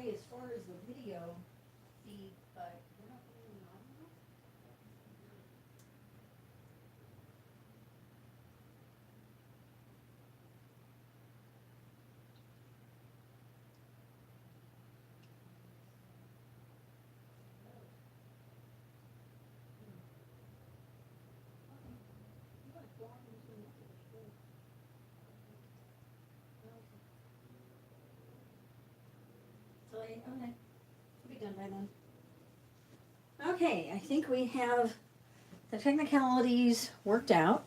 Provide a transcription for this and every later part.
okay as far as the video feed, but we're not getting the audio. You want to go on into the message? Good. So, okay, we'll be done by then. Okay, I think we have the technicalities worked out.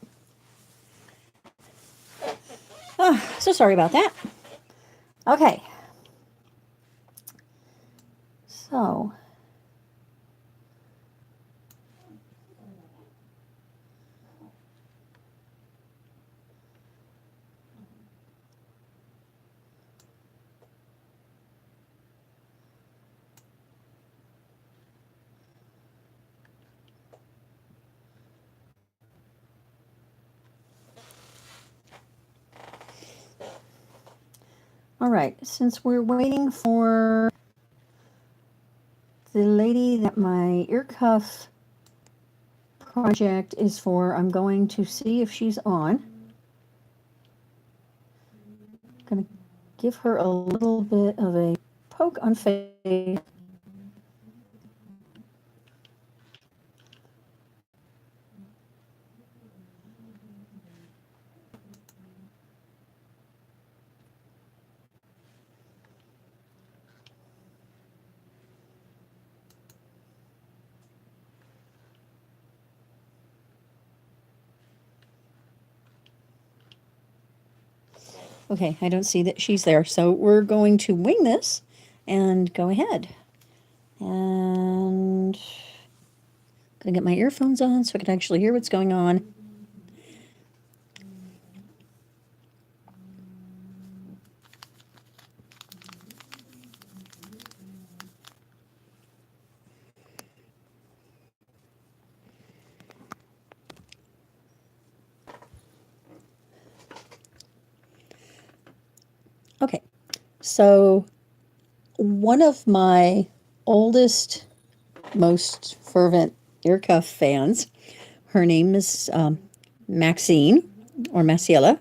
Oh, so sorry about that. Okay. So, all right, since we're waiting for the lady that my ear cuff project is for, I'm going to see if she's on. I'm going to give her a little bit of a poke on face. Okay, I don't see that she's there, so we're going to wing this and go ahead. And gonna get my earphones on so I can actually hear what's going on. Okay, so one of my oldest, most fervent ear cuff fans, her name is Maxine or Maciela,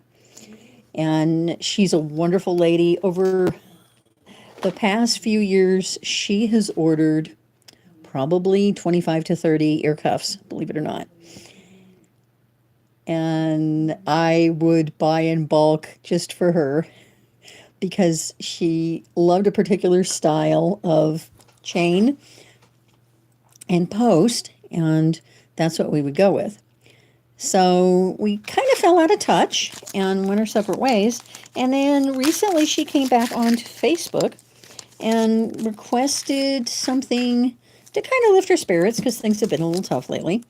and she's a wonderful lady. Over the past few years, she has ordered probably 25 to 30 ear cuffs, believe it or not. And I would buy in bulk just for her because she loved a particular style of chain and post, and that's what we would go with. So we kind of fell out of touch and went our separate ways. And then recently she came back onto Facebook and requested something to kind of lift her spirits because things have been a little tough lately.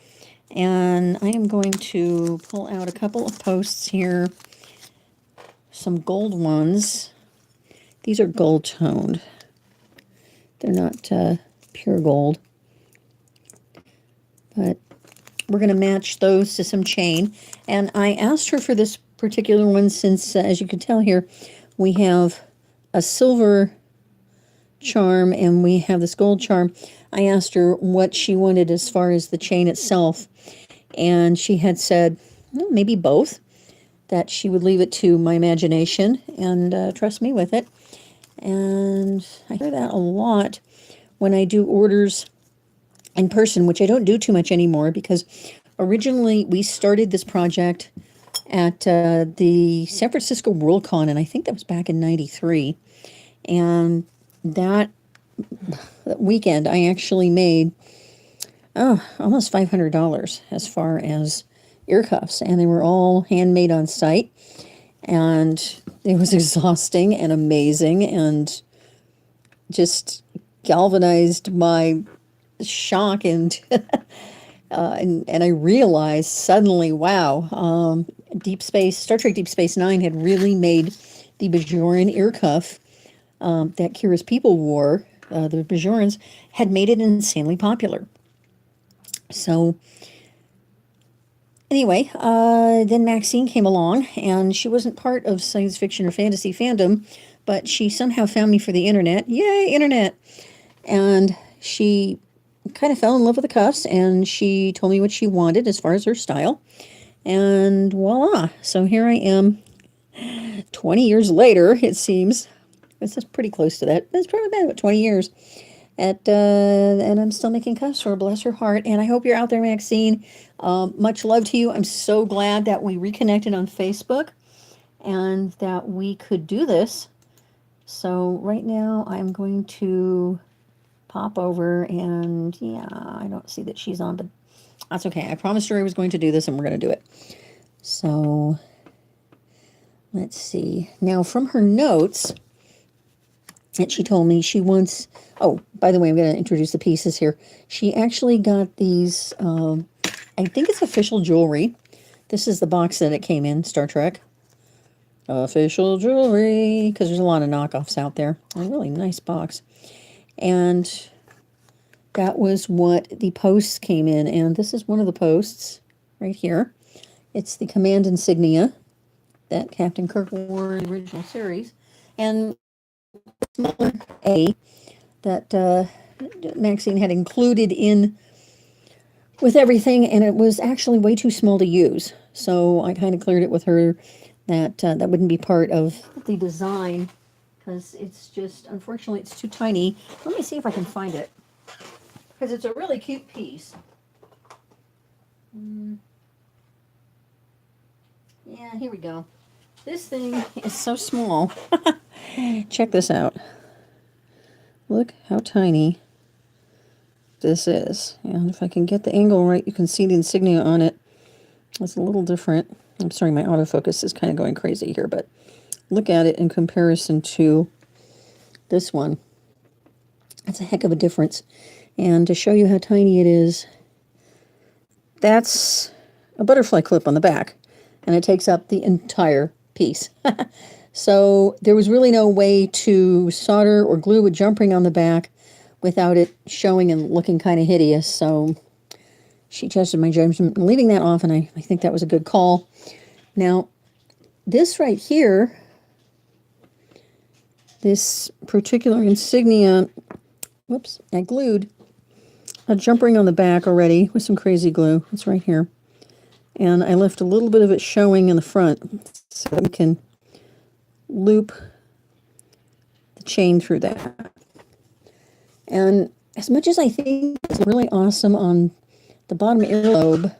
And I am going to pull out a couple of posts here, some gold ones. These are gold toned. They're not pure gold. But we're going to match those to some chain. And I asked her for this particular one since, as you can tell here, we have a silver charm and we have this gold charm. I asked her what she wanted as far as the chain itself. And she had said, well, maybe both, that she would leave it to my imagination and trust me with it. And I hear that a lot when I do orders in person, which I don't do too much anymore because originally we started this project at the San Francisco Worldcon, and I think that was back in '93. And that weekend, I actually made almost $500 as far as ear cuffs, and they were all handmade on site. And it was exhausting and amazing, and just galvanized my shock and and I realized suddenly, wow, Star Trek Deep Space Nine had really made the Bajoran ear cuff that Kira's people wore. The Bajorans had made it insanely popular. So Anyway, then Maxine came along, and she wasn't part of science fiction or fantasy fandom, but she somehow found me for the internet. Yay, internet! And she kind of fell in love with the cuffs, and she told me what she wanted as far as her style. And voila! So here I am, 20 years later, it seems. This is pretty close to that. It's probably been about 20 years. And I'm still making cuffs for her, bless her heart. And I hope you're out there, Maxine. Much love to you. I'm so glad that we reconnected on Facebook and that we could do this. So right now I'm going to pop over and yeah, I don't see that she's on, but that's okay. I promised her I was going to do this and we're going to do it. So let's see. Now from her notes that she told me she wants, oh, by the way, I'm going to introduce the pieces here. She actually got these, I think it's official jewelry. This is the box that it came in, Star Trek. Official jewelry, because there's a lot of knockoffs out there. A really nice box. And that was what the posts came in. And this is one of the posts right here. It's the command insignia that Captain Kirk wore in the original series. And smaller A that Maxine had included in with everything, and it was actually way too small to use. So I kind of cleared it with her that that wouldn't be part of the design because it's just, unfortunately, it's too tiny. Let me see if I can find it because it's a really cute piece. Yeah, here we go. This thing is so small. Check this out. Look how tiny this is. And if I can get the angle right, you can see the insignia on it. It's a little different. I'm sorry, my autofocus is kind of going crazy here, but look at it in comparison to this one. That's a heck of a difference. And to show you how tiny it is, that's a butterfly clip on the back, and it takes up the entire piece. So there was really no way to solder or glue a jump ring on the back without it showing and looking kind of hideous. So she tested my judgment leaving that off, and I think that was a good call. Now, this right here, this particular insignia, whoops, I glued a jump ring on the back already with some crazy glue. It's right here. And I left a little bit of it showing in the front so we can loop the chain through that. And as much as I think it's really awesome on the bottom earlobe,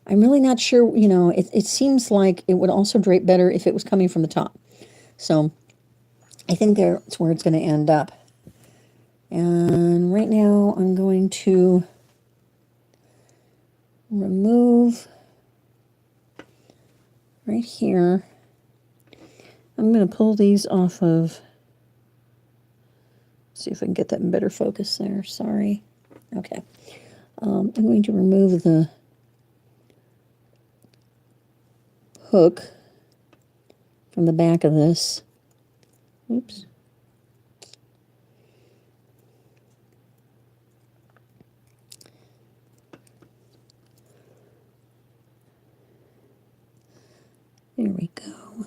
I'm really not sure, you know, it seems like it would also drape better if it was coming from the top. So I think that's where it's going to end up. And right now I'm going to remove right here. I'm going to pull these off of, see if I can get that in better focus there. Sorry. Okay. I'm going to remove the hook from the back of this. Oops. There we go.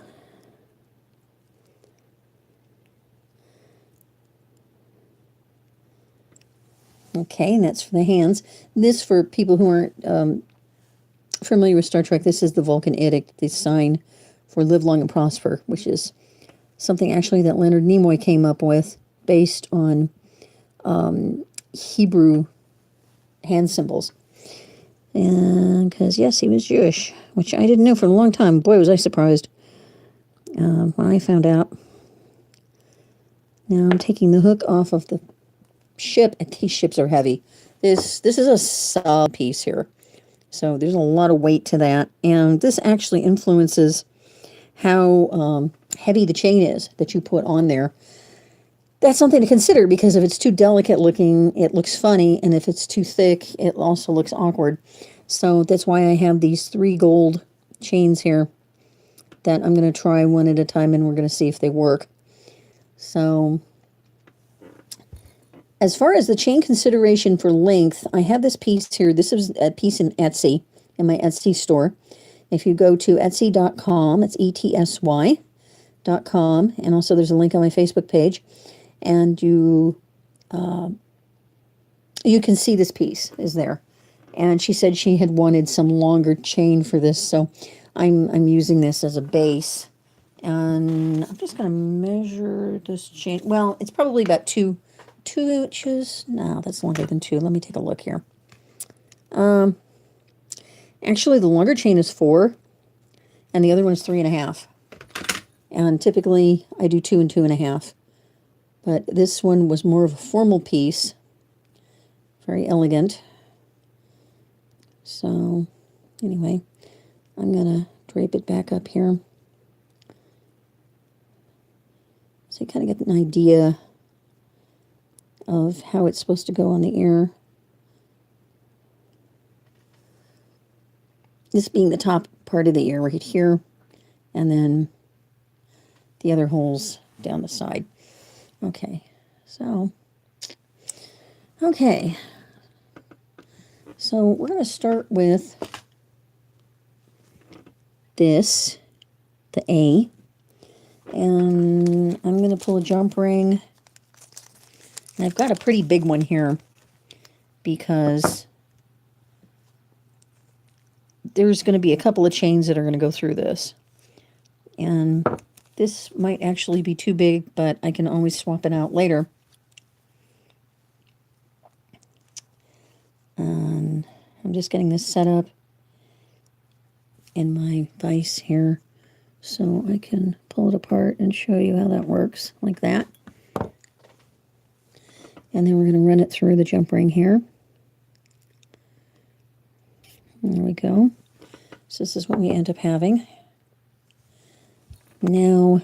Okay, and that's for the hands. This, for people who aren't familiar with Star Trek, this is the Vulcan Edict, the sign for live long and prosper, which is something actually that Leonard Nimoy came up with based on Hebrew hand symbols. And because, yes, he was Jewish, which I didn't know for a long time. Boy, was I surprised when I found out. Now I'm taking the hook off of the ship, and these ships are heavy. This is a sub piece here, so there's a lot of weight to that, and this actually influences how heavy the chain is that you put on there. That's something to consider, because if it's too delicate looking, it looks funny, and if it's too thick, it also looks awkward. So that's why I have these 3 gold chains here that I'm going to try one at a time, and we're going to see if they work. So as far as the chain consideration for length, I have this piece here. This is a piece in Etsy in my Etsy store. If you go to etsy.com, it's etsy.com, and also there's a link on my Facebook page, and you can see this piece is there. And she said she had wanted some longer chain for this, so I'm using this as a base. And I'm just going to measure this chain. Well, it's probably about two inches. No, that's longer than 2. Let me take a look here. Actually, the longer chain is 4, and the other one is 3.5. And typically, I do 2 and 2.5. But this one was more of a formal piece. Very elegant. So, anyway, I'm going to drape it back up here. So you kind of get an idea of how it's supposed to go on the ear. This being the top part of the ear right here, and then the other holes down the side. Okay, so we're going to start with this, the A, and I'm going to pull a jump ring. And I've got a pretty big one here because there's going to be a couple of chains that are going to go through this. And this might actually be too big, but I can always swap it out later. And I'm just getting this set up in my vise here so I can pull it apart and show you how that works, like that. And then we're going to run it through the jump ring here. There we go. So this is what we end up having. Now,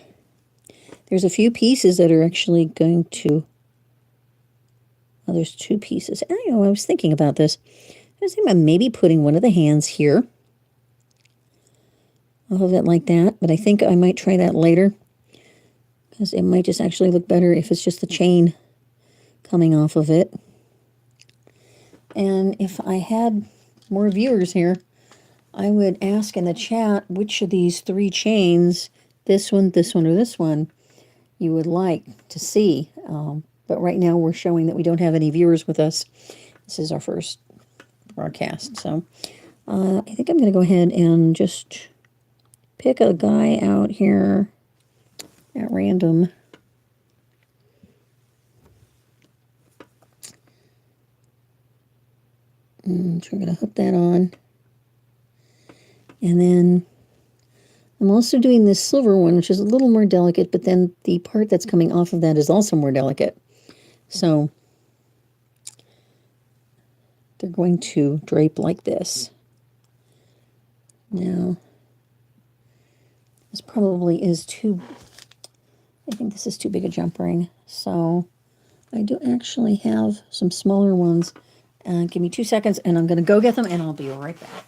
there's a few pieces that are actually going to... Oh, there's 2 pieces. I know, I was thinking about this. I was thinking about maybe putting one of the hands here. I'll have it like that, but I think I might try that later, because it might just actually look better if it's just the chain coming off of it. And if I had more viewers here, I would ask in the chat which of these 3 chains, this one, or this one, you would like to see. But right now we're showing that we don't have any viewers with us. This is our first broadcast. So I think I'm going to go ahead and just pick a guy out here at random. So we're going to hook that on. And then I'm also doing this silver one, which is a little more delicate, but then the part that's coming off of that is also more delicate. So they're going to drape like this. Now, this probably is too, I think this is too big a jump ring. So I do actually have some smaller ones. Give me 2 seconds and I'm going to go get them and I'll be right back.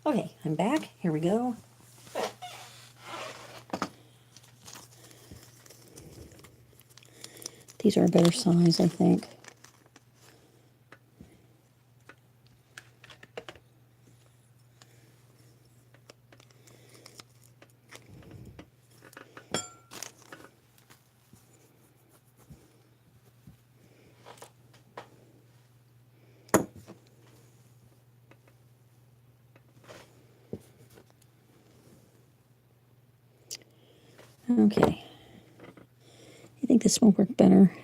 Okay, I'm back. Here we go. These are a better size, I think. Okay. I think this will work better.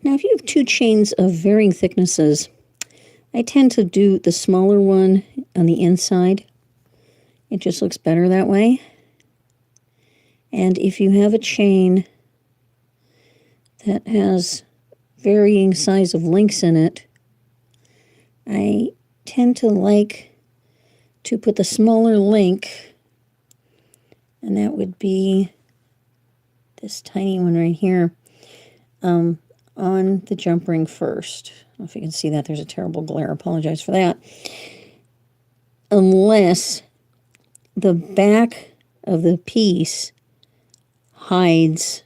Now, if you have two chains of varying thicknesses, I tend to do the smaller one on the inside. It just looks better that way. And if you have a chain that has varying size of links in it, I tend to like to put the smaller link, and that would be this tiny one right here, on the jump ring first. I don't know if you can see that. There's a terrible glare. I apologize for that. Unless the back of the piece hides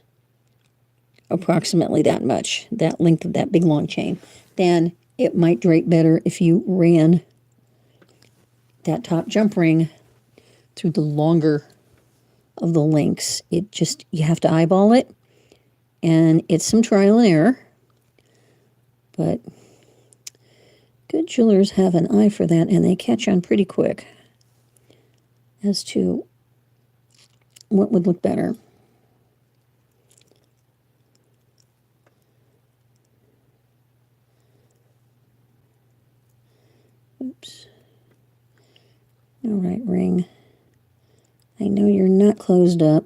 approximately that much, that length of that big long chain, then it might drape better if you ran that top jump ring through the longer of the links. It just, you have to eyeball it, and it's some trial and error, but good jewelers have an eye for that, and they catch on pretty quick as to what would look better. Oops. All right, ring. I know you're not closed up.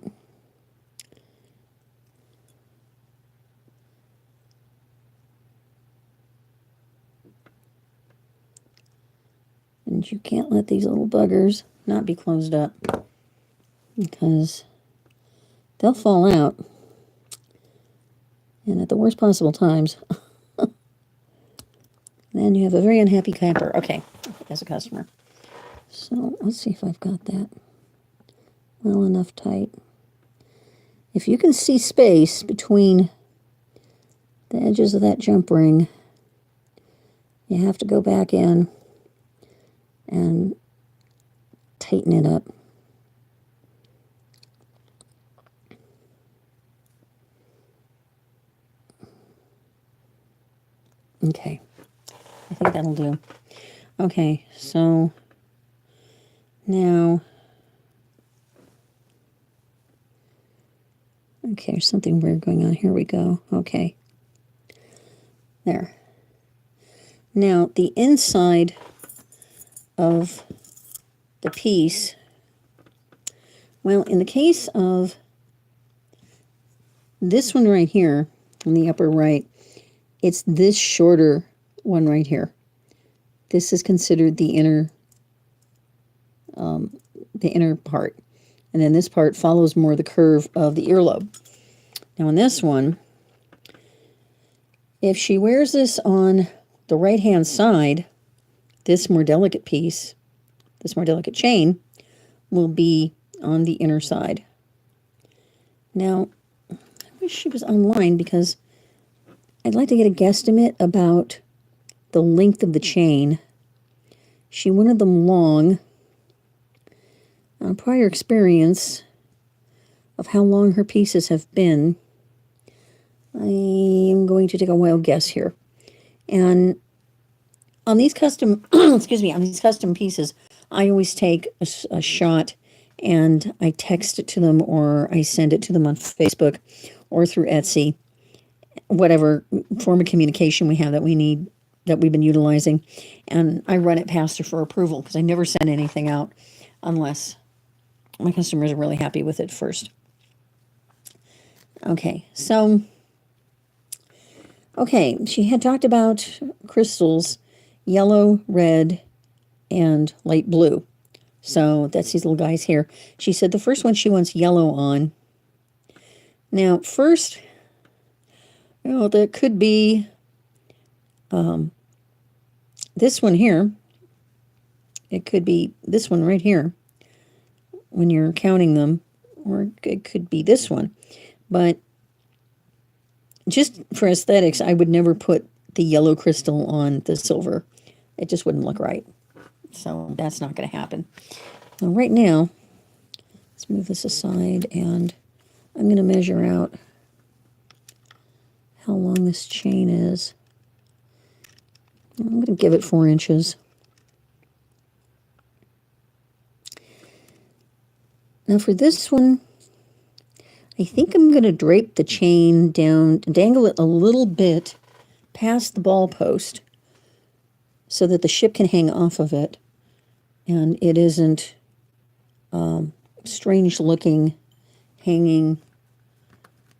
And you can't let these little buggers not be closed up, because they'll fall out, and at the worst possible times. Then you have a very unhappy camper. Okay, as a customer. So let's see if I've got that well enough tight. If you can see space between the edges of that jump ring, you have to go back in and tighten it up. Okay, I think that'll do. Okay, so now, okay, there's something weird going on. Here we go. Okay, there. Now, the inside of the piece, well, in the case of this one right here, in the upper right, it's this shorter one right here. This is considered the inner part. And then this part follows more the curve of the earlobe. Now on this one, if she wears this on the right-hand side, this more delicate piece, this more delicate chain, will be on the inner side. Now, I wish she was online, because I'd like to get a guesstimate about the length of the chain. She wanted them long. On prior experience of how long her pieces have been, I am going to take a wild guess here. And on these custom, excuse me, on these custom pieces, I always take a shot, and I text it to them, or I send it to them on Facebook or through Etsy, whatever form of communication we have that we need, that we've been utilizing, and I run it past her for approval, because I never send anything out unless my customers are really happy with it first. Okay, so, okay, she had talked about crystals, yellow, red, and light blue. So that's these little guys here. She said the first one she wants yellow on. Now, first, you know, there could be this one here. It could be this one right here when you're counting them, or it could be this one. But just for aesthetics, I would never put the yellow crystal on the silver. It just wouldn't look right. So that's not going to happen. Now, right now, let's move this aside, and I'm going to measure out how long this chain is. I'm going to give it 4 inches. Now for this one, I think I'm going to drape the chain down, dangle it a little bit past the ball post so that the ship can hang off of it and it isn't strange looking hanging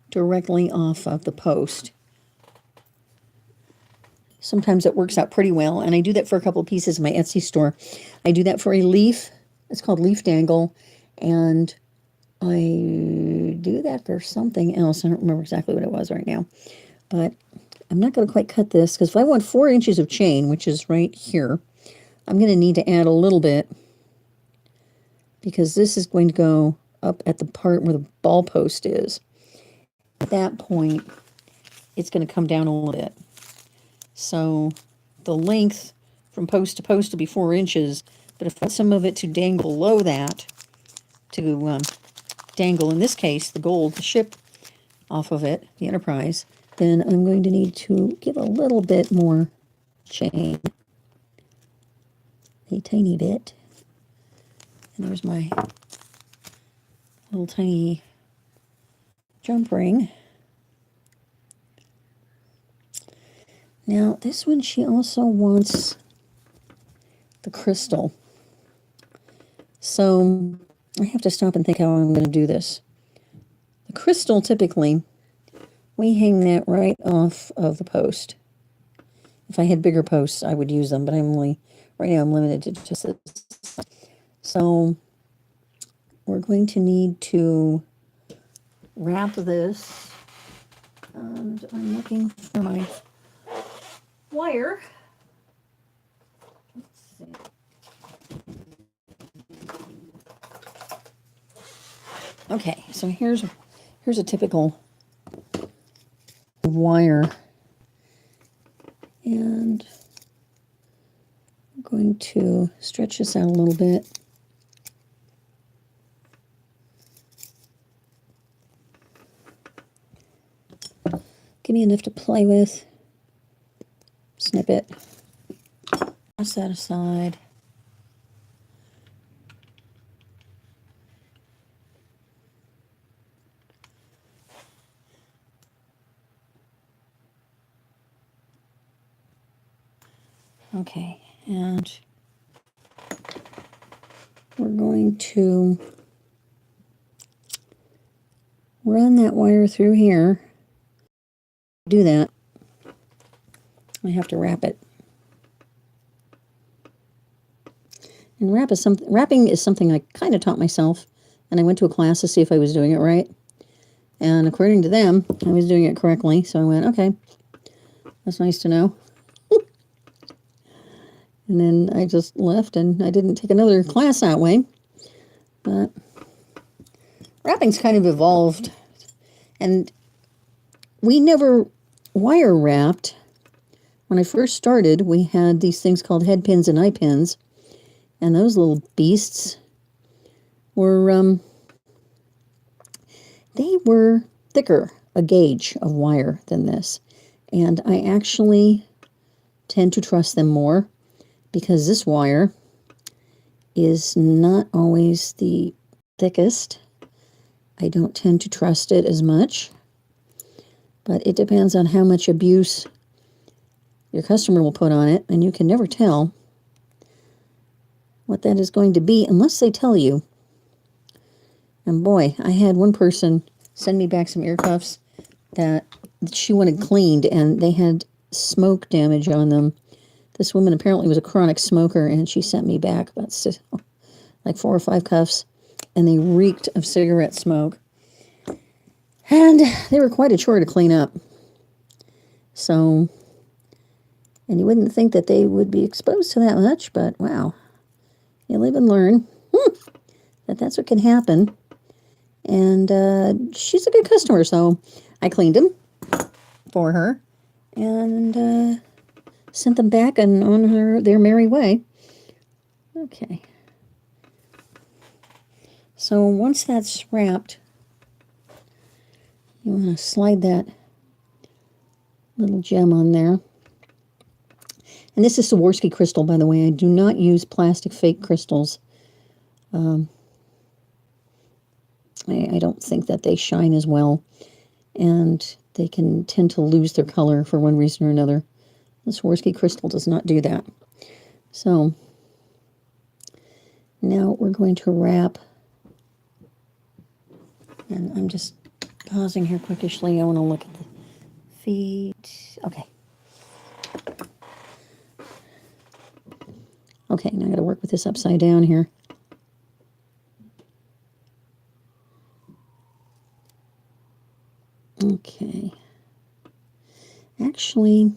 directly off of the post. Sometimes it works out pretty well, and I do that for a couple of pieces in my Etsy store. I do that for a leaf. It's called leaf dangle, and I do that for something else. I don't remember exactly what it was right now, but I'm not going to quite cut this, because if I want 4 inches of chain, which is right here, I'm going to need to add a little bit, because this is going to go up at the part where the ball post is. At that point, it's going to come down a little bit. So the length from post to post will be 4 inches, but if I want some of it to dangle below that, to dangle, in this case, the gold, the ship off of it, the Enterprise, then I'm going to need to give a little bit more chain. A tiny bit. And there's my little tiny jump ring. Now, this one, she also wants the crystal. So I have to stop and think how I'm going to do this. The crystal, typically, we hang that right off of the post. If I had bigger posts, I would use them, but right now I'm limited to just this. So we're going to need to wrap this, and I'm looking for my wire. Let's see. Okay, so here's a typical wire, and I'm going to stretch this out a little bit. Give me enough to play with. Snip it. Toss that aside. Okay, and we're going to run that wire through here. Do that. I have to wrap it. And wrapping is something I kind of taught myself, and I went to a class to see if I was doing it right. And according to them, I was doing it correctly, so I went, okay, that's nice to know. And then I just left, and I didn't take another class that way. But wrapping's kind of evolved, and we never wire wrapped. When I first started, we had these things called head pins and eye pins, and those little beasts were, they were thicker, a gauge of wire than this. And I actually tend to trust them more, because this wire is not always the thickest. I don't tend to trust it as much, but it depends on how much abuse your customer will put on it, and you can never tell what that is going to be unless they tell you. And boy, I had one person send me back some ear cuffs that she wanted cleaned, and they had smoke damage on them. This woman apparently was a chronic smoker, and she sent me back about like 4 or 5 cuffs, and they reeked of cigarette smoke. And they were quite a chore to clean up. So, and you wouldn't think that they would be exposed to that much, but wow. You live and learn that's what can happen. And she's a good customer, so I cleaned them for her and sent them back and on their merry way. Okay. So once that's wrapped, you want to slide that little gem on there. And this is Swarovski crystal, by the way. I do not use plastic fake crystals. I don't think that they shine as well. And they can tend to lose their color for one reason or another. The Swarovski crystal does not do that. So now we're going to wrap, and I'm just pausing here quickishly. I want to look at the feet. Okay. Okay, now I got to work with this upside down here. Okay. Actually,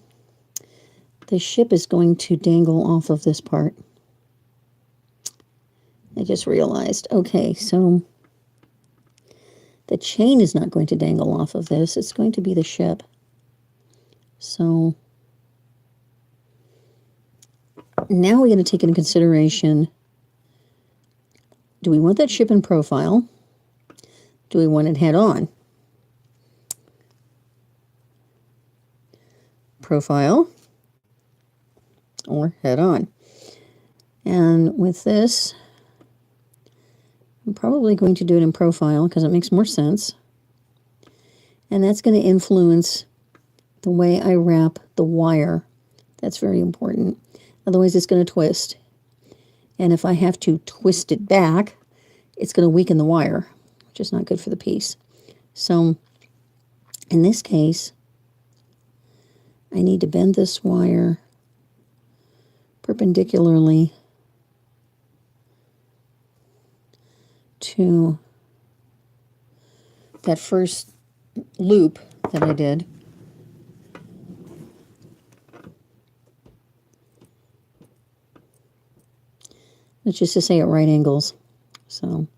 the ship is going to dangle off of this part. I just realized. Okay, so the chain is not going to dangle off of this. It's going to be the ship. So now we're going to take into consideration, do we want that ship in profile? Do we want it head on? Profile or head on. And with this, I'm probably going to do it in profile because it makes more sense. And that's going to influence the way I wrap the wire. That's very important. Otherwise, it's going to twist. And if I have to twist it back, it's going to weaken the wire, which is not good for the piece. So in this case, I need to bend this wire perpendicularly to that first loop that I did. Which is to say at right angles. So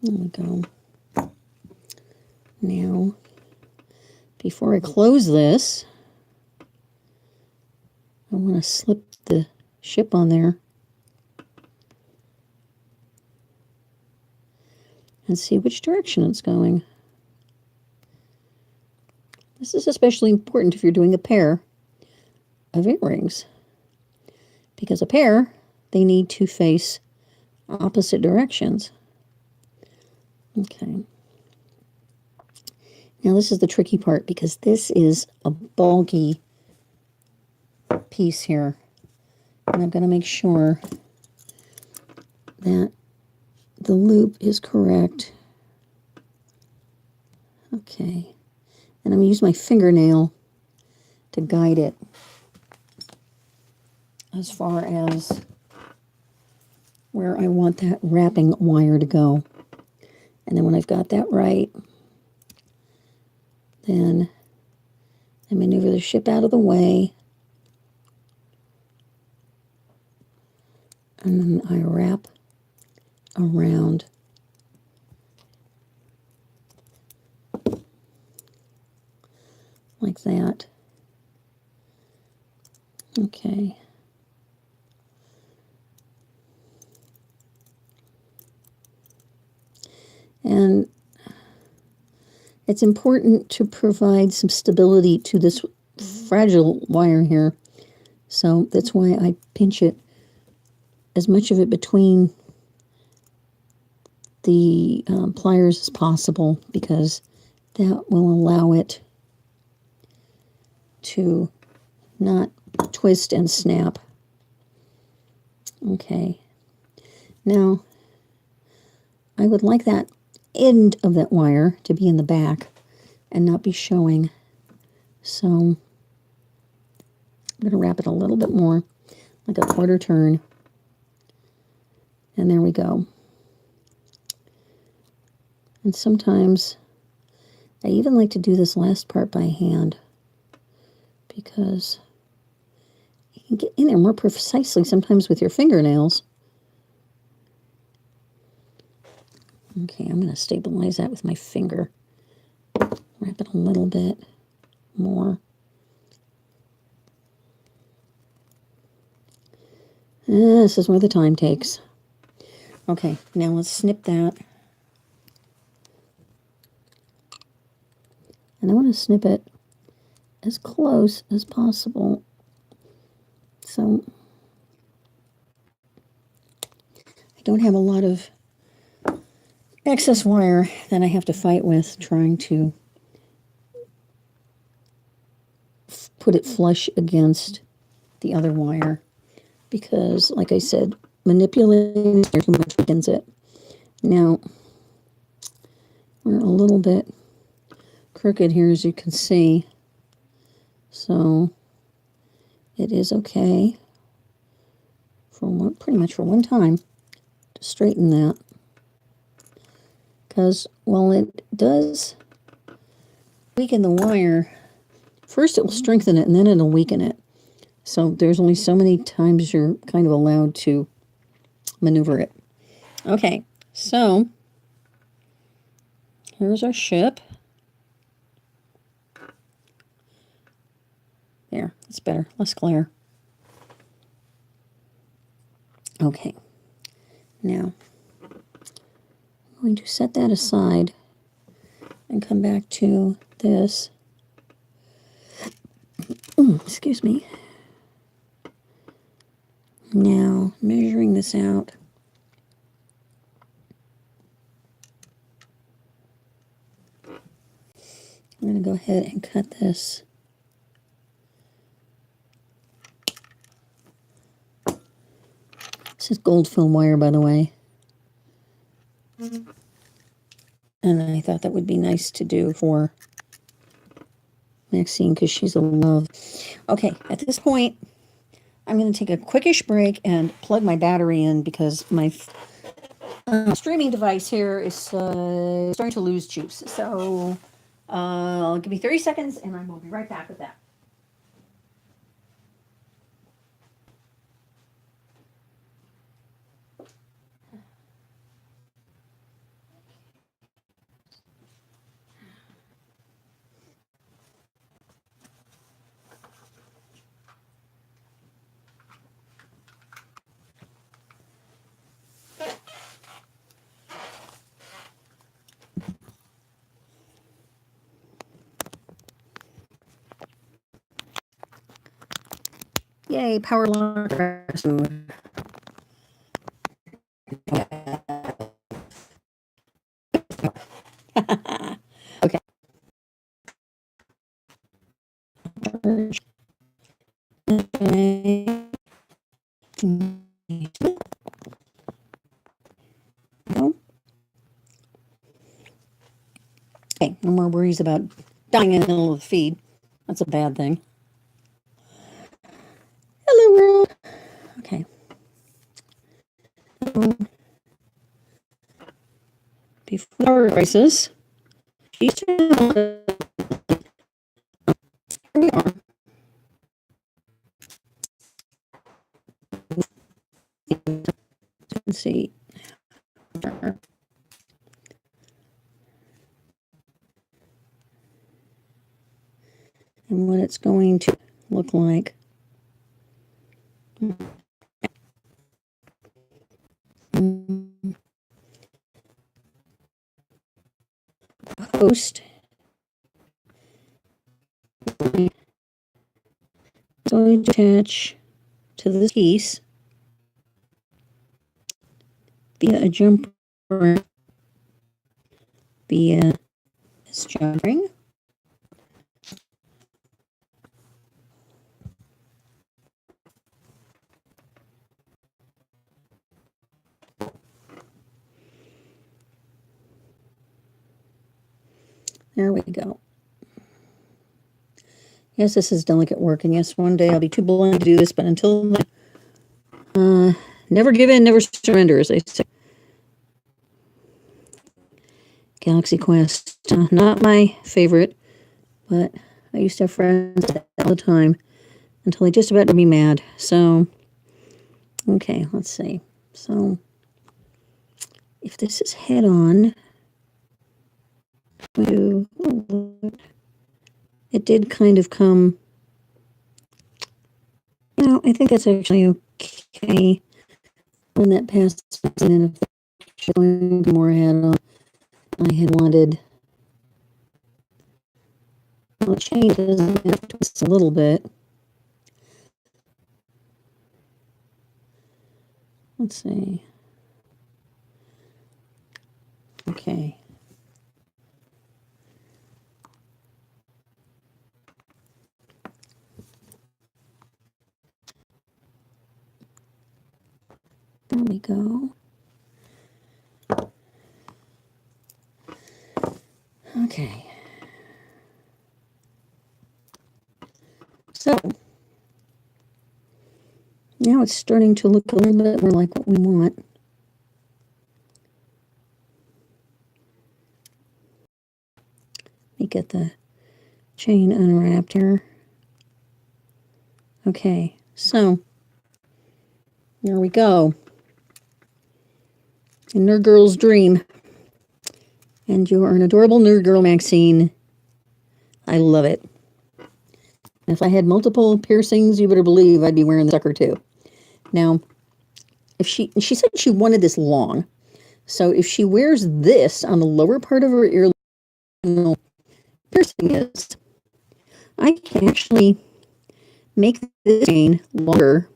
there we go. Now, before I close this, I want to slip the ship on there and see which direction it's going. This is especially important if you're doing a pair of earrings, because a pair, they need to face opposite directions. Okay. Now this is the tricky part, because this is a bulky piece here, and I'm going to make sure that the loop is correct. Okay. And I'm going to use my fingernail to guide it as far as where I want that wrapping wire to go. And then when I've got that right, then I maneuver the ship out of the way, and then I wrap around like that. Okay. And it's important to provide some stability to this fragile wire here. So that's why I pinch it, as much of it between the pliers as possible, because that will allow it to not twist and snap. Okay. Now, I would like that end of that wire to be in the back and not be showing. So I'm going to wrap it a little bit more, like a quarter turn. And there we go. And sometimes I even like to do this last part by hand, because you can get in there more precisely sometimes with your fingernails. Okay, I'm going to stabilize that with my finger. Wrap it a little bit more. This is where the time takes. Okay, now let's snip that. And I want to snip it as close as possible. So I don't have a lot of excess wire that I have to fight with trying to put it flush against the other wire, because, like I said, manipulating too much weakens it. Now, we're a little bit crooked here, as you can see, so it is okay for pretty much for one time to straighten that, because while it does weaken the wire, first it will strengthen it and then it'll weaken it. So there's only so many times you're kind of allowed to maneuver it. Okay, so here's our ship. There, that's better, less glare. Okay, now I'm going to set that aside and come back to this. Excuse me. Now, measuring this out. I'm going to go ahead and cut this. This is gold film wire, by the way. And I thought that would be nice to do for Maxine, because she's a love. Okay, at this point, I'm going to take a quickish break and plug my battery in, because my streaming device here is starting to lose juice. So give me 30 seconds and I will be right back with that. Yay, power lock. Okay. Okay, no more worries about dying in the middle of the feed. That's a bad thing. Hello, world. Okay. Before crisis, here we are. Let's see. And what it's going to look like. Post going to attach to this piece via a jumper via this jump ring. There we go. Yes, this is delicate work, and yes, one day I'll be too blind to do this, but until then, never give in, never surrender, as they say. Galaxy Quest, not my favorite, but I used to have friends all the time until they just about made me mad. So, okay, let's see. So, if this is head on, it did kind of come, I think that's actually okay. When that passes in, if going more head on, I had wanted, well, change doesn't have to twist a little bit. Let's see. Okay. There we go. Okay. So now it's starting to look a little bit more like what we want. Let me get the chain unwrapped here. Okay, so there we go. A nerd girl's dream. And you are an adorable nerd girl, Maxine. I love it. If I had multiple piercings, you better believe I'd be wearing the sucker too. Now, if she said she wanted this long, so if she wears this on the lower part of her ear, piercing is, I can actually make this chain longer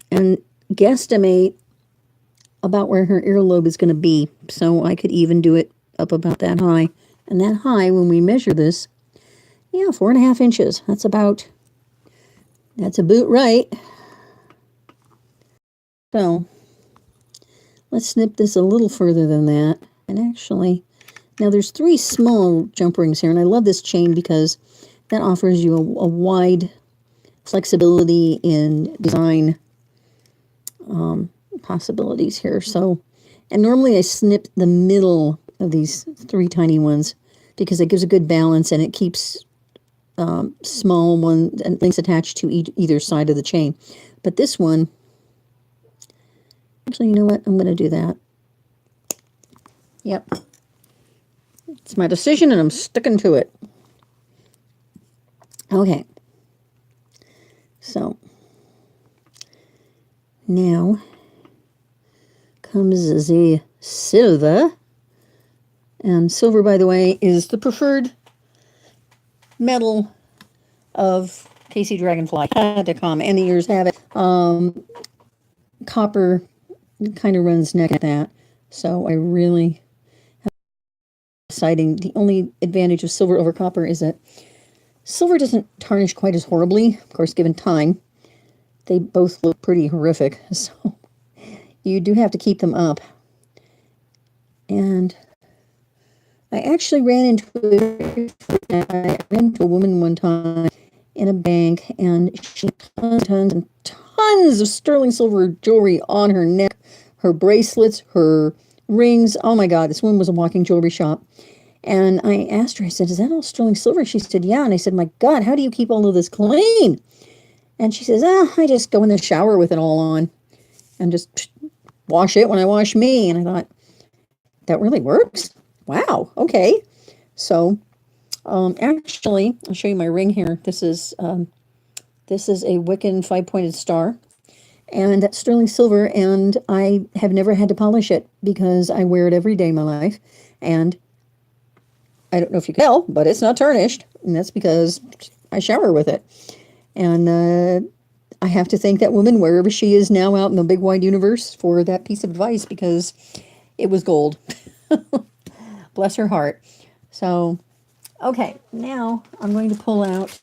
and guesstimate about where her earlobe is going to be. So I could even do it up about that high. And that high, when we measure this, yeah, 4.5 inches. That's about right. So let's snip this a little further than that. And actually, now there's 3 small jump rings here, and I love this chain because that offers you a wide flexibility in design possibilities here. So, and normally I snip the middle of these 3 tiny ones because it gives a good balance and it keeps small ones and things attached to either side of the chain. But this one, actually, you know what? I'm going to do that. Yep. It's my decision and I'm sticking to it. Okay. So, now comes the silver. And silver, by the way, is the preferred metal of KC Dragonfly. .com. And the years have it. Copper kind of runs neck at that. So I really have deciding the only advantage of silver over copper is that silver doesn't tarnish quite as horribly, of course, given time. They both look pretty horrific, so you do have to keep them up. And I actually ran into a woman one time in a bank, and she had tons and tons of sterling silver jewelry on her neck, her bracelets, her rings. Oh my God, this woman was a walking jewelry shop. And I asked her, I said, is that all sterling silver? She said, yeah. And I said, my God, how do you keep all of this clean? And she says, I just go in the shower with it all on and just wash it when I wash me. And I thought, that really works? Wow, okay. So, actually, I'll show you my ring here. This is a Wiccan 5-pointed star. And that's sterling silver, and I have never had to polish it because I wear it every day in my life. And I don't know if you can tell, but it's not tarnished, and that's because I shower with it. And I have to thank that woman, wherever she is now out in the big wide universe, for that piece of advice, because it was gold. Bless her heart. So, okay, now I'm going to pull out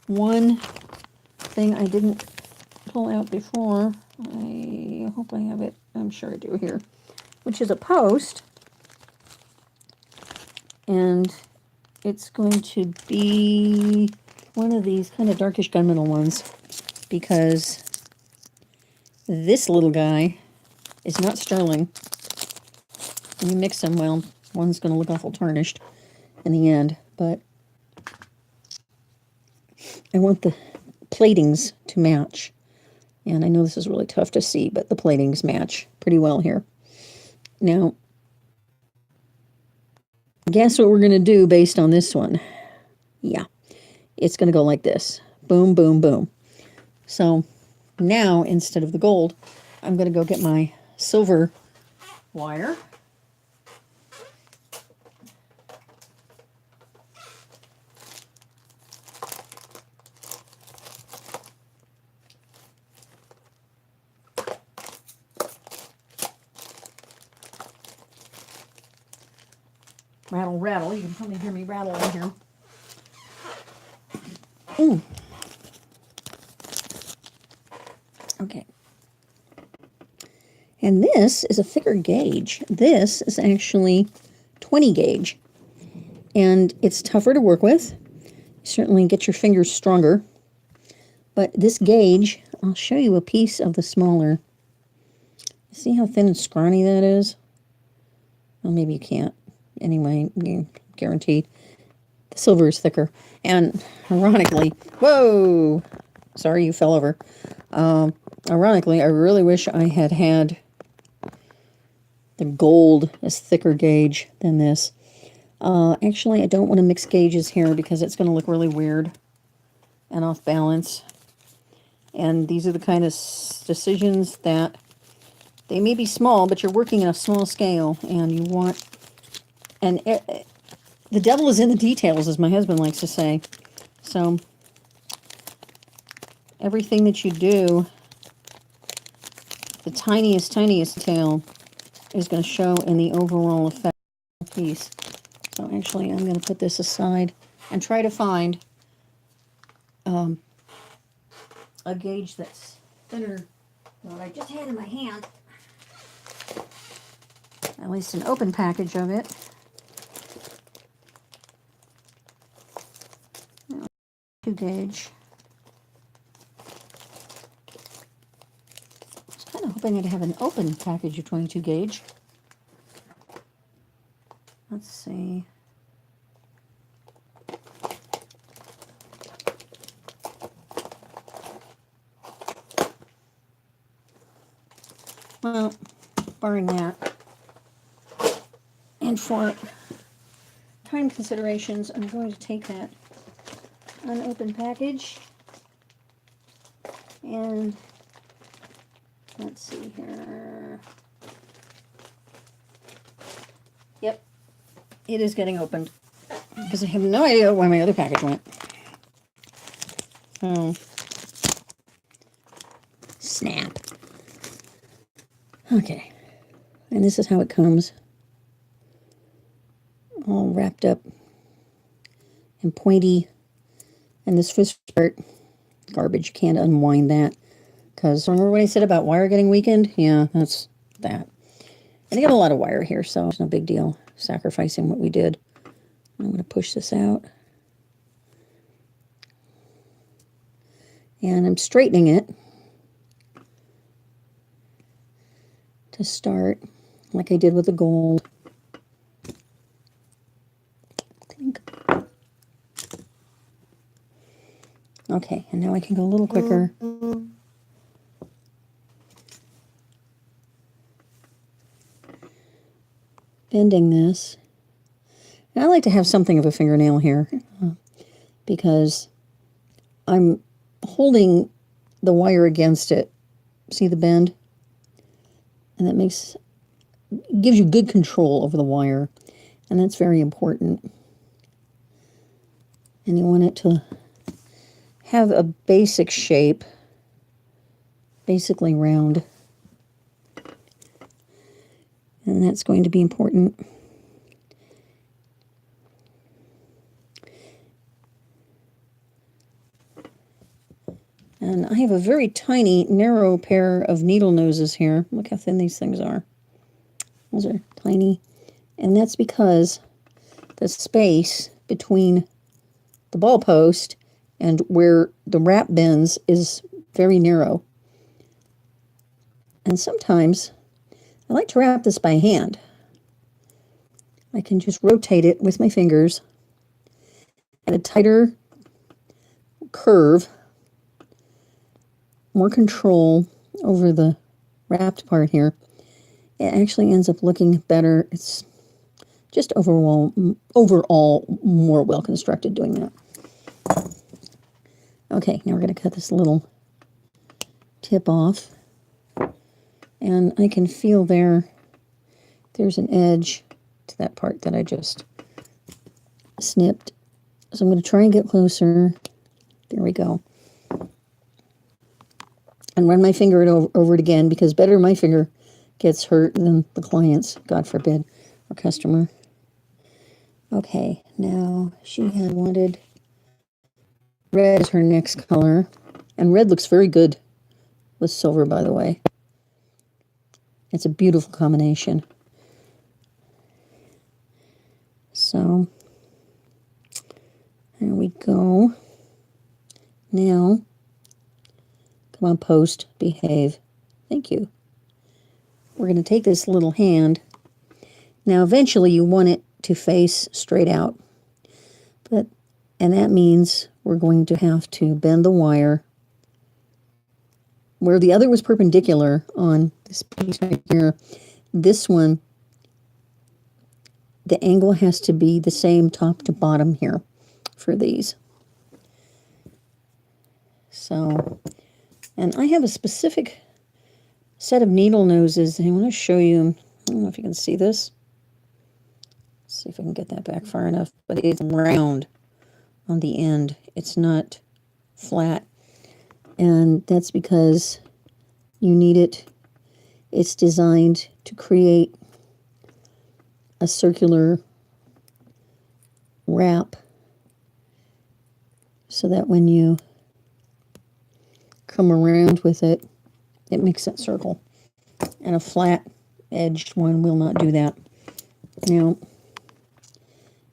one thing I didn't pull out before. I hope I have it. I'm sure I do here, which is a post. And it's going to be one of these kind of darkish gunmetal ones, because this little guy is not sterling. When you mix them, well, one's going to look awful tarnished in the end, but I want the platings to match. And I know this is really tough to see, but the platings match pretty well here. Now, guess what we're going to do based on this one? Yeah, it's going to go like this. Boom, boom, boom. So now, instead of the gold, I'm going to go get my silver wire. Rattle, rattle. You can probably hear me rattle in here. Ooh. Okay. And this is a thicker gauge. This is actually 20 gauge. And it's tougher to work with. Certainly get your fingers stronger. But this gauge, I'll show you a piece of the smaller. See how thin and scrawny that is? Well, maybe you can't. Anyway, guaranteed. The silver is thicker. And ironically, whoa! Sorry you fell over. Ironically, I really wish I had had the gold as thicker gauge than this. Actually, I don't want to mix gauges here because it's going to look really weird and off balance. And these are the kind of decisions that they may be small, but you're working in a small scale, and you want... And the devil is in the details, as my husband likes to say. So everything that you do, the tiniest detail is going to show in the overall effect of the piece. So actually, I'm going to put this aside and try to find a gauge that's thinner than what I just had in my hand. At least an open package of it. 2 gauge. I was kind of hoping I'd have an open package of 22 gauge. Let's see. Well, barring that, and for time considerations, I'm going to take that unopened package, and let's see here. Yep, it is getting opened because I have no idea where my other package went. Oh, snap. Okay, and this is how it comes, all wrapped up and pointy. And this first part, garbage. You can't unwind that. Because remember what I said about wire getting weakened? Yeah, that's that. And I got a lot of wire here, so it's no big deal sacrificing what we did. I'm going to push this out. And I'm straightening it to start, like I did with the gold. Okay, and now I can go a little quicker. Bending this. And I like to have something of a fingernail here because I'm holding the wire against it. See the bend? And that gives you good control over the wire. And that's very important. And you want it to have a basic shape, basically round. And that's going to be important. And I have a very tiny, narrow pair of needle noses here. Look how thin these things are. Those are tiny. And that's because the space between the ball post and where the wrap bends is very narrow. And sometimes I like to wrap this by hand. I can just rotate it with my fingers at a tighter curve, more control over the wrapped part here. It actually ends up looking better. It's just overall more well constructed doing that. Okay, now we're going to cut this little tip off. And I can feel there's an edge to that part that I just snipped. So I'm going to try and get closer. There we go. And run my finger over it again, because better my finger gets hurt than the client's, God forbid, or customer. Okay, now she had wanted red as her next color. And red looks very good with silver, by the way. It's a beautiful combination. So, there we go. Now, come on, post, behave. Thank you. We're going to take this little hand. Now, eventually you want it to face straight out. And that means we're going to have to bend the wire. Where the other was perpendicular on this piece right here, this one, the angle has to be the same top to bottom here for these. So, and I have a specific set of needle noses. I want to show you. I don't know if you can see this. Let's see if I can get that back far enough. But it's round on the end. It's not flat. And that's because you need it. It's designed to create a circular wrap so that when you come around with it, it makes that circle. And a flat edged one will not do that. Now,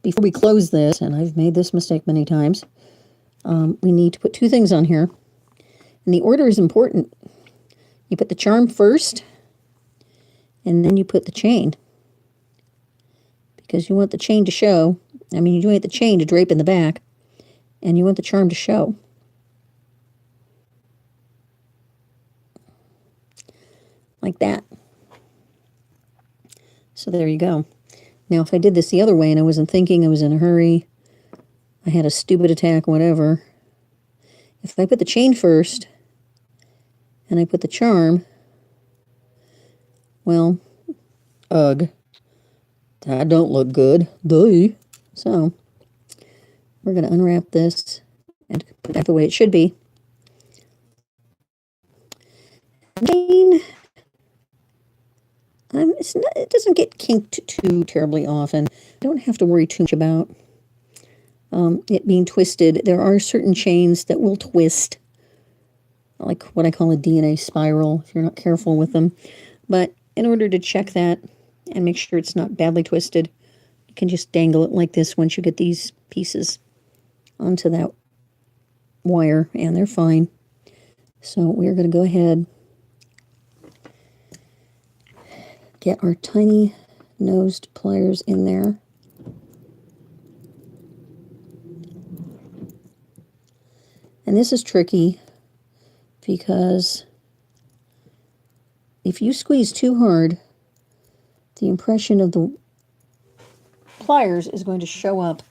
before we close this, and I've made this mistake many times, we need to put two things on here. And the order is important. You put the charm first, and then you put the chain. Because you want the chain to show. I mean, you want the chain to drape in the back, and you want the charm to show. Like that. So there you go. Now, if I did this the other way and I wasn't thinking, I was in a hurry, I had a stupid attack, whatever. If I put the chain first and I put the charm, well, ugh, that don't look good. Duh. So, we're going to unwrap this and put it back the way it should be. Chain. It doesn't get kinked too terribly often. I don't have to worry too much about it being twisted. There are certain chains that will twist, like what I call a DNA spiral, if you're not careful with them. But in order to check that and make sure it's not badly twisted, you can just dangle it like this once you get these pieces onto that wire, and they're fine. So we're going to go ahead, get our tiny nosed pliers in there. And this is tricky because if you squeeze too hard, the impression of the pliers is going to show up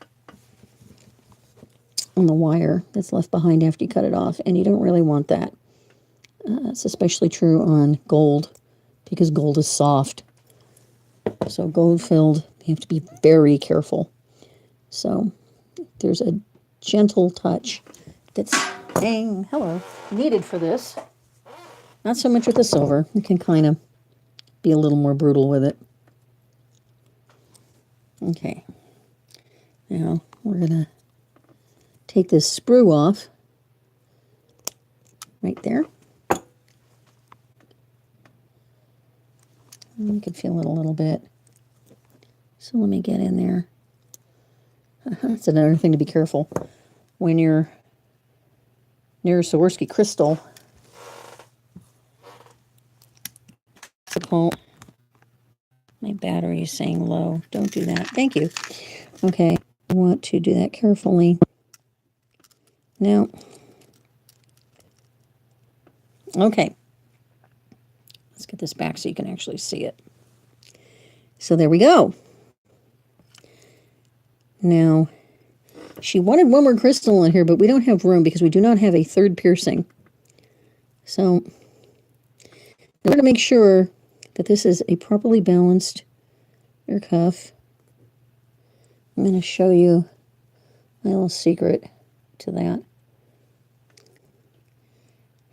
on the wire that's left behind after you cut it off, and you don't really want that. It's especially true on gold, because gold is soft. So gold-filled, you have to be very careful. So there's a gentle touch that's needed for this. Not so much with the silver. You can kind of be a little more brutal with it. Okay. Now we're going to take this sprue off right there. You can feel it a little bit. So let me get in there. That's another thing to be careful when you're near a Swarovski crystal. My battery is saying low. Don't do that. Thank you. Okay, I want to do that carefully. Now, okay. Let's get this back so you can actually see it. So there we go. Now, she wanted one more crystal in here, but we don't have room because we do not have a third piercing. So, in order to make sure that this is a properly balanced ear cuff, I'm going to show you my little secret to that.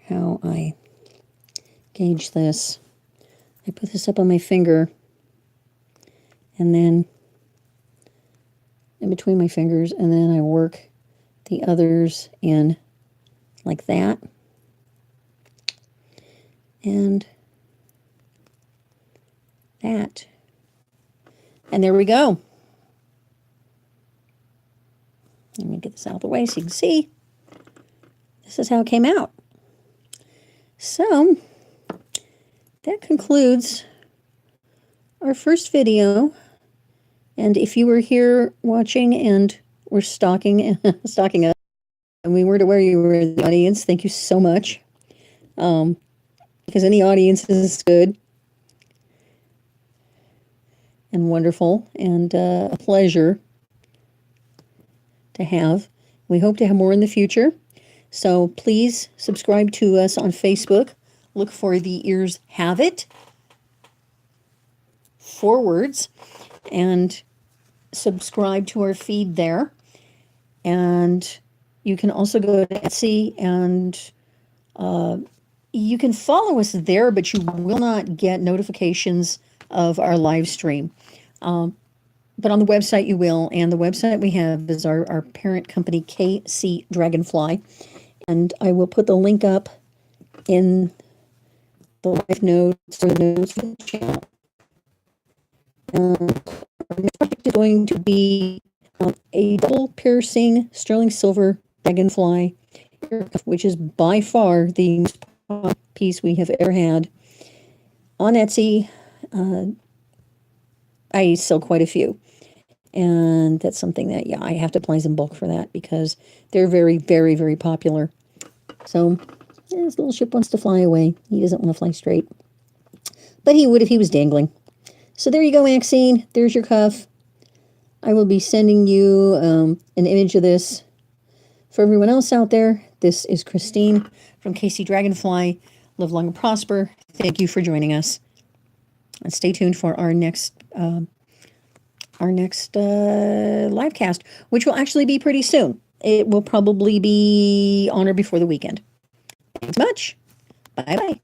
How I gauge this. I put this up on my finger, and then in between my fingers, and then I work the others in like that. And that. And there we go. Let me get this out of the way so you can see. This is how it came out. So, that concludes our first video. And if you were here watching and were stalking us, and we weren't aware you were in the audience, thank you so much. Because any audience is good and wonderful and a pleasure to have. We hope to have more in the future. So please subscribe to us on Facebook. Look for The Ears Have It forwards and subscribe to our feed there. And you can also go to Etsy and you can follow us there, but you will not get notifications of our live stream. But on the website you will, and the website we have is our parent company, KC Dragonfly. And I will put the link up in the live notes or the notes for the channel. Our next project is going to be a double piercing sterling silver dragonfly, which is by far the most popular piece we have ever had. On Etsy, I sell quite a few. And that's something that, yeah, I have to place in bulk for that because they're very, very, very popular. So, this little ship wants to fly away. He doesn't want to fly straight. But he would if he was dangling. So there you go, Maxine. There's your cuff. I will be sending you an image of this. For everyone else out there, this is Christine from KC Dragonfly. Live long and prosper. Thank you for joining us. And stay tuned for our next live cast, which will actually be pretty soon. It will probably be on or before the weekend. Thanks much. Bye-bye.